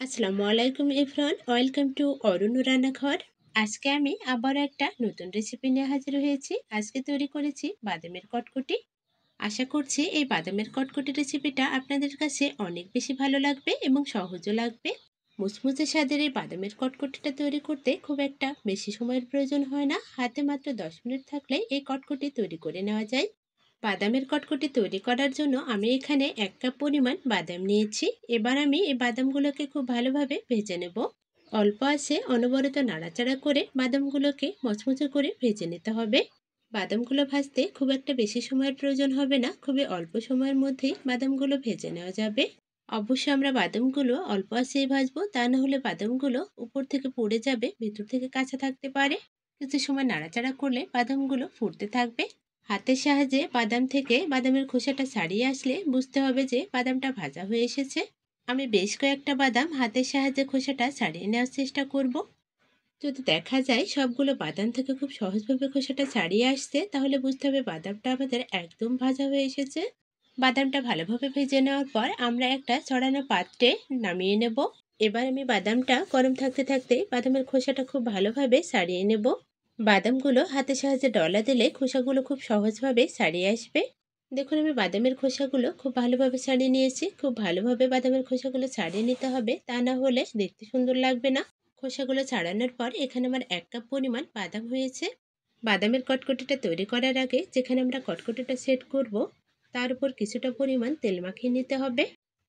আসসালামু আলাইকুম everyone, welcome to অরুণ রান্নাঘর। আজকে আমি আবার একটা নতুন রেসিপি নিয়ে হাজির হয়েছি। আজকে তৈরি করেছি বাদামের কটকটি। আশা করছি এই বাদামের কটকটি রেসিপিটা আপনাদের কাছে অনেক বেশি ভালো লাগবে এবং সহজও লাগবে। মুচমুচে স্বাদের এই বাদামের কটকটিটা তৈরি করতে খুব একটা বেশি সময়ের প্রয়োজন হয় না। হাতে মাত্র 10 মিনিট থাকলে এই কটকটি তৈরি করে নেওয়া যায়। বাদামের কটকটি তৈরি করার জন্য আমি এখানে 1 কাপ পরিমাণ বাদাম নিয়েছি। এবার আমি এই বাদামগুলোকে খুব ভালোভাবে ভেজে নেব। অল্প আছে অনবরত নাড়াচাড়া করে বাদামগুলোকে মচমচে করে ভেজে নিতে হবে। বাদামগুলো ভাজতে খুব একটা বেশি সময়ের প্রয়োজন হবে না, খুবই অল্প সময়ের মধ্যেই বাদামগুলো ভেজে নেওয়া যাবে। অবশ্যই আমরা বাদামগুলো অল্প আঁচেই ভাজবো, তা না হলে বাদামগুলো উপর থেকে পুড়ে যাবে, ভেতর থেকে কাঁচা থাকতে পারে। কিছু সময় নাড়াচাড়া করলে বাদামগুলো ফুটতে থাকবে। হাতের সাহায্যে বাদাম থেকে বাদামের খোসাটা ছাড়িয়ে আসলে বুঝতে হবে যে বাদামটা ভাজা হয়ে এসেছে। আমি বেশ কয়েকটা বাদাম হাতের সাহায্যে খোসাটা ছাড়িয়ে নেওয়ার চেষ্টা করব। যদি দেখা যায় সবগুলো বাদাম থেকে খুব সহজভাবে খোসাটা ছাড়িয়ে আসছে, তাহলে বুঝতে হবে বাদামটা আমাদের একদম ভাজা হয়ে এসেছে। বাদামটা ভালোভাবে ভেজে নেওয়ার পর আমরা একটা ছড়ানো পাত্রে নামিয়ে নেব। এবার আমি বাদামটা গরম থাকতে থাকতে বাদামের খোসাটা খুব ভালোভাবে ছাড়িয়ে নেব। বাদামগুলো হাতের সাহায্যে ডলা দিলে খোসাগুলো খুব সহজভাবে ছাড়িয়ে আসবে। দেখুন, আমি বাদামের খোসাগুলো খুব ভালোভাবে ছাড়িয়ে নিয়েছি। খুব ভালোভাবে বাদামের খোসাগুলো ছাড়িয়ে নিতে হবে, তা না হলে দেখতে সুন্দর লাগবে না। খোসাগুলো ছাড়ানোর পর এখানে আমার 1 কাপ পরিমাণ বাদাম হয়েছে। বাদামের কটকটিটা তৈরি করার আগে যেখানে আমরা কটকটিটা সেট করব, তার উপর কিছুটা পরিমাণ তেল মাখিয়ে নিতে হবে।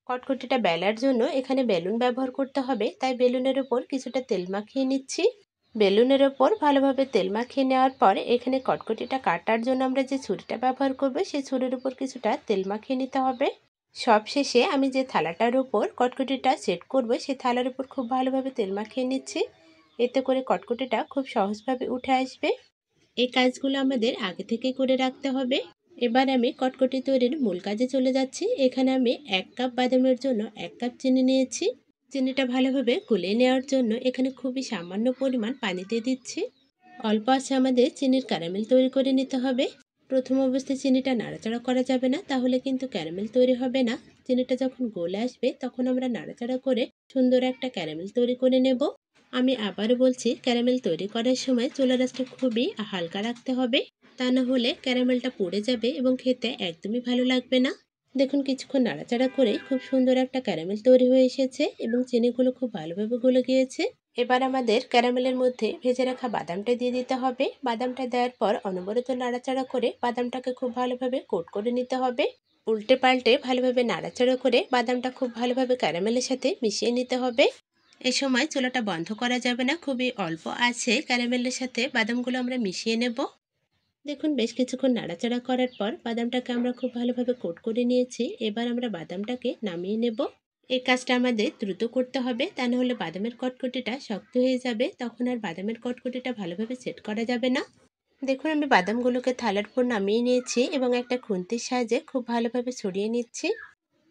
কটকটিটা বেলার জন্য এখানে বেলুন ব্যবহার করতে হবে, তাই বেলুনের উপর কিছুটা তেল মাখিয়ে নিচ্ছি। বেলুনের ওপর ভালোভাবে তেল মাখিয়ে নেওয়ার পর এখানে কটকটিটা কাটার জন্য আমরা যে ছুরিটা ব্যবহার করব, সেই ছুরির উপর কিছুটা তেল মাখিয়ে নিতে হবে। সবশেষে আমি যে থালাটার উপর কটকটিটা সেট করব, সেই থালার উপর খুব ভালোভাবে তেল মাখিয়ে নিচ্ছি। এতে করে কটকটিটা খুব সহজভাবে উঠে আসবে। এই কাজগুলো আমাদের আগে থেকেই করে রাখতে হবে। এবার আমি কটকটি তৈরির মূল কাজে চলে যাচ্ছি। এখানে আমি 1 কাপ বাদামের জন্য 1 কাপ চিনি নিয়েছি। চিনিটা ভালোভাবে গুলিয়ে নেওয়ার জন্য এখানে খুবই সামান্য পরিমাণ পানি দিয়ে দিচ্ছি। অল্প আছে আমাদের চিনির ক্যারামেল তৈরি করে নিতে হবে। প্রথম অবস্থায় চিনিটা নাড়াচাড়া করা যাবে না, তাহলে কিন্তু ক্যারামেল তৈরি হবে না। চিনিটা যখন গলে আসবে তখন আমরা নাড়াচাড়া করে সুন্দর একটা ক্যারামেল তৈরি করে নেব। আমি আবারও বলছি, ক্যারামেল তৈরি করার সময় চুলার আঁচটা খুবই হালকা রাখতে হবে, তা না হলে ক্যারামেলটা পুড়ে যাবে এবং খেতে একদমই ভালো লাগবে না। দেখুন, কিছুক্ষণ নাড়াচাড়া করে খুব সুন্দর একটা ক্যারামেল তৈরি হয়ে এসেছে এবং চিনিগুলো খুব ভালোভাবে গলে গিয়েছে। এবার আমাদের ক্যারামেলের মধ্যে ভেজে রাখা বাদামটা দিয়ে দিতে হবে। বাদামটা দেওয়ার পর অনবরত নাড়াচাড়া করে বাদামটাকে খুব ভালোভাবে কোট করে নিতে হবে। উল্টে পাল্টে ভালোভাবে নাড়াচাড়া করে বাদামটা খুব ভালোভাবে ক্যারামেলের সাথে মিশিয়ে নিতে হবে। এই সময় চুলাটা বন্ধ করা যাবে না, খুবই অল্প আছে ক্যারামেলের সাথে বাদামগুলো আমরা মিশিয়ে নেব। দেখুন, বেশ কিছুক্ষণ নাড়াচাড়া করার পর বাদামটাকে আমরা খুব ভালোভাবে কোট করে নিয়েছি। এবার আমরা বাদামটাকে নামিয়ে নেব। এই কাজটা আমাদের দ্রুত করতে হবে, তা না হলে বাদামের কটকটিটা শক্ত হয়ে যাবে, তখন আর বাদামের কটকটিটা ভালোভাবে সেট করা যাবে না। দেখুন, আমি বাদামগুলোকে থালার উপর নামিয়ে নিয়েছি এবং একটা খুন্তির সাহায্যে খুব ভালোভাবে ছড়িয়ে নিচ্ছি।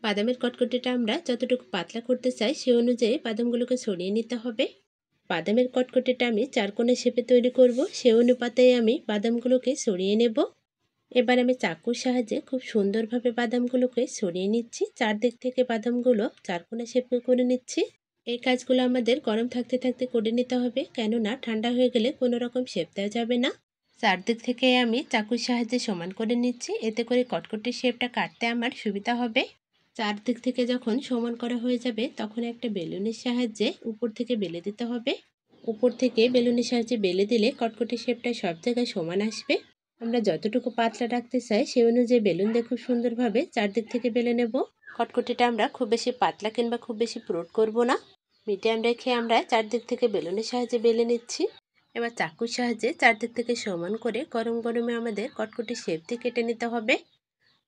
বাদামের কটকটিটা আমরা যতটুকু পাতলা করতে চাই সে অনুযায়ী বাদামগুলোকে ছড়িয়ে নিতে হবে। বাদামের কটকটিটা আমি চারকোনা শেপে তৈরি করব, সে অনুপাতে আমি বাদামগুলোকে ছড়িয়ে নেব। এবার আমি চাকুর সাহায্যে খুব সুন্দরভাবে বাদামগুলোকে ছড়িয়ে নিচ্ছি। চারদিক থেকে বাদামগুলো চারকোনা শেপে করে নিচ্ছি। এই কাজগুলো আমাদের গরম থাকতে থাকতে করে নিতে হবে, কেননা ঠান্ডা হয়ে গেলে কোনো রকম শেপ দেওয়া যাবে না। চারদিক থেকে আমি চাকুর সাহায্যে সমান করে নিচ্ছি, এতে করে কটকটির শেপটা কাটতে আমার সুবিধা হবে। চারদিক থেকে যখন সমান করা হয়ে যাবে তখন একটা বেলুনের সাহায্যে উপর থেকে বেলে দিতে হবে। উপর থেকে বেলুনের সাহায্যে বেলে দিলে কটকটি শেপটা সব জায়গায় সমান আসবে। আমরা যতটুকু পাতলা রাখতে চাই সে অনুযায়ী বেলুন দিয়ে খুব সুন্দরভাবে চারদিক থেকে বেলে নেব। কটকটিটা আমরা খুব বেশি পাতলা কিংবা খুব বেশি পুরুট করব না, মিডিয়াম রেখে আমরা চারদিক থেকে বেলুনের সাহায্যে বেলে নিচ্ছি। এবার চাকুর সাহায্যে চারদিক থেকে সমান করে গরম গরমে আমাদের কটকটি শেপ দিয়ে কেটে নিতে হবে।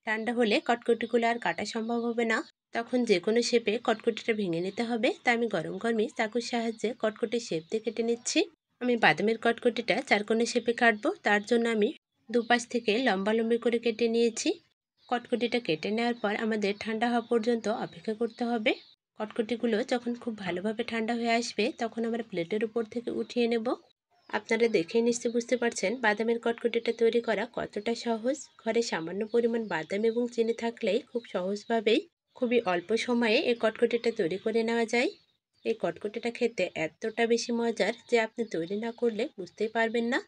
ঠান্ডা হলে কটকটিগুলো আর কাটা সম্ভব হবে না, তখন যে কোনো শেপে কটকটিটা ভেঙে নিতে হবে। তাই আমি গরম গরমে চাকুর সাহায্যে কটকটির শেপ দিয়ে কেটে নিচ্ছি। আমি বাদামের কটকটিটা চারকোনা শেপে কাটবো, তার জন্য আমি দুপাশ থেকে লম্বা লম্বি করে কেটে নিয়েছি। কটকটিটা কেটে নেওয়ার পর আমাদের ঠান্ডা হওয়া পর্যন্ত অপেক্ষা করতে হবে। কটকটিগুলো যখন খুব ভালোভাবে ঠান্ডা হয়ে আসবে তখন আমরা প্লেটের উপর থেকে উঠিয়ে নেব। আপনারা দেখেই নিশ্চয়ই বুঝতে পারছেন বাদামের কটকটিটা তৈরি করা কতটা সহজ। ঘরে সামান্য পরিমাণ বাদাম এবং চিনি থাকলেই খুব সহজভাবেই খুবই অল্প সময়ে এই কটকটিটা তৈরি করে নেওয়া যায়। এই কটকটিটা খেতে এতটা বেশি মজার যে আপনি তৈরি না করলে বুঝতেই পারবেন না।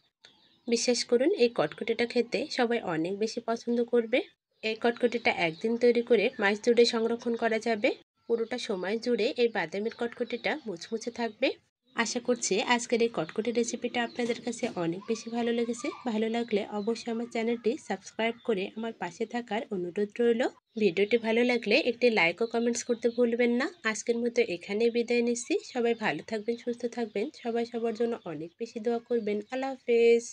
বিশ্বাস করুন, এই কটকটিটা খেতে সবাই অনেক বেশি পছন্দ করবে। এই কটকটিটা একদিন তৈরি করে মাস জুড়ে সংরক্ষণ করা যাবে। পুরোটা সময় জুড়ে এই বাদামের কটকটিটা মুচমুচে থাকবে। আশা করছি আজকের এই কটকটি রেসিপিটা আপনাদের কাছে অনেক বেশি ভালো লেগেছে। ভালো লাগলে অবশ্যই আমার চ্যানেলটি সাবস্ক্রাইব করে আমার পাশে থাকার অনুরোধ রইল। ভিডিওটি ভালো লাগলে একটি লাইক ও কমেন্টস করতে ভুলবেন না। আজকের মতো এখানেই বিদায় নিচ্ছি। সবাই ভালো থাকবেন, সুস্থ থাকবেন। সবাই সবার জন্য অনেক বেশি দোয়া করবেন। আল্লাহ হাফেজ।